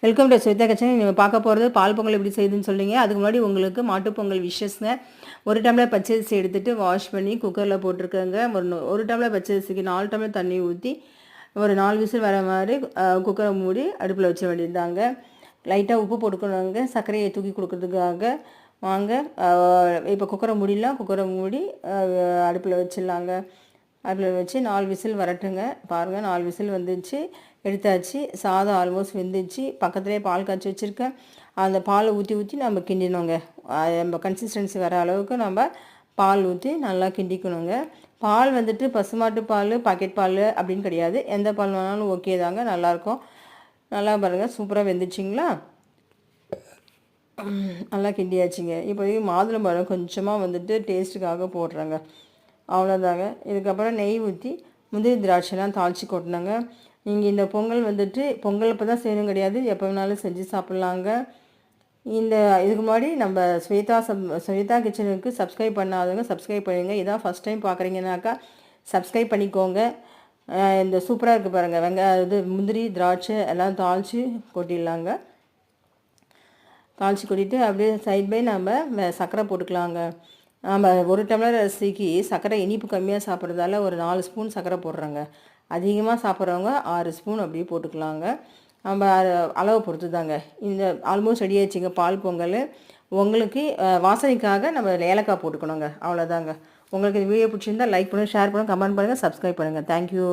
Welcome to Shweta kitchen. நீங்கள் பார்க்க போகிறது பால் பொங்கல் எப்படி செய்யுதுன்னு சொல்லிங்க. அதுக்கு முன்னாடி உங்களுக்கு மாட்டுப்பொங்கல் விஷஸ்ங்க. ஒரு டம்ளர் பச்சரிசி எடுத்துகிட்டு வாஷ் பண்ணி குக்கரில் போட்டிருக்கேங்க. ஒரு டம்ளர் பச்சரிசிக்கு 4 டம்ளர் தண்ணி ஊற்றி ஒரு 4 விசில் வர மாதிரி குக்கரை மூடி அடுப்பில் வச்ச வேண்டியதுதாங்க. லைட்டாக உப்பு போட்டுக்கணுங்க சர்க்கரையை தூக்கி கொடுக்குறதுக்காக. வாங்க இப்போ குக்கரை மூடிடலாம். குக்கரை மூடி அடுப்பில் வச்சிடலாங்க. அடுப்பில் வச்சு 4 விசில் வரட்டுங்க. பாருங்கள் 4 விசில் வந்துச்சு, எடுத்தாச்சு. சாதம் ஆல்மோஸ்ட் வெந்துச்சு. பக்கத்துலேயே பால் காய்ச்சி வச்சுருக்கேன். அந்த பாலை ஊற்றி நம்ம கிண்டினோங்க. நம்ம கன்சிஸ்டன்சி வர அளவுக்கு நம்ம பால் ஊற்றி நல்லா கிண்டிக்கணுங்க. பால் வந்துட்டு பசுமாட்டு பால், பாக்கெட் பால் அப்படின்னு கிடையாது. எந்த பால் வேணாலும் ஓகே தாங்க, நல்லாயிருக்கும். நல்லா பாருங்கள், சூப்பராக வெந்துச்சிங்களா. நல்லா கிண்டியாச்சுங்க. இப்போதைக்கு மாதுளம்பழம் கொஞ்சமாக வந்துட்டு டேஸ்ட்டுக்காக போடுறேங்க, அவ்வளோதாங்க. இதுக்கப்புறம் நெய் ஊற்றி முந்திரி திராட்சைலாம் தாளித்து கொட்டினாங்க. நீங்கள் இந்த பொங்கல் வந்துட்டு பொங்கல் இப்போ தான் செய்யணும் கிடையாது, எப்போ வேணாலும் செஞ்சு சாப்பிட்லாங்க. இதுக்கு முன்னாடி நம்ம ஸ்வேதா கிச்சனுக்கு சப்ஸ்கிரைப் பண்ணாதவங்க சப்ஸ்கிரைப் பண்ணுங்க. இதான் ஃபஸ்ட் டைம் பார்க்குறீங்கன்னாக்கா சப்ஸ்கிரைப் பண்ணிக்கோங்க. இந்த சூப்பராக இருக்குது பாருங்கள். முந்திரி திராட்சை எல்லாம் தாளித்து கொட்டிடலாங்க. தாளித்து கொட்டிட்டு அப்படியே சைட் பை நம்ம சர்க்கரை போட்டுக்கலாங்க. நம்ம ஒரு டம்ளர் அரிசிக்கு சர்க்கரை இனிப்பு கம்மியாக சாப்பிட்றதால ஒரு 4 ஸ்பூன் சர்க்கரை போடுறோங்க. அதிகமாக சாப்பிட்றவங்க 6 ஸ்பூன் அப்படியே போட்டுக்கலாங்க. நம்ம அளவை பொறுத்து தாங்க. இந்த ஆல்மோஸ்ட் ரெடி ஆயிடுச்சுங்க பால் பொங்கல். உங்களுக்கு வாசனைக்காக நம்ம ஏலக்காய் போட்டுக்கணுங்க, அவ்வளோதாங்க. உங்களுக்கு இந்த வீடியோ பிடிச்சிருந்தால் லைக் பண்ணுங்கள், ஷேர் பண்ணுங்கள், கமெண்ட் பண்ணுங்கள், சப்ஸ்கிரைப் பண்ணுங்கள். தேங்க்யூ.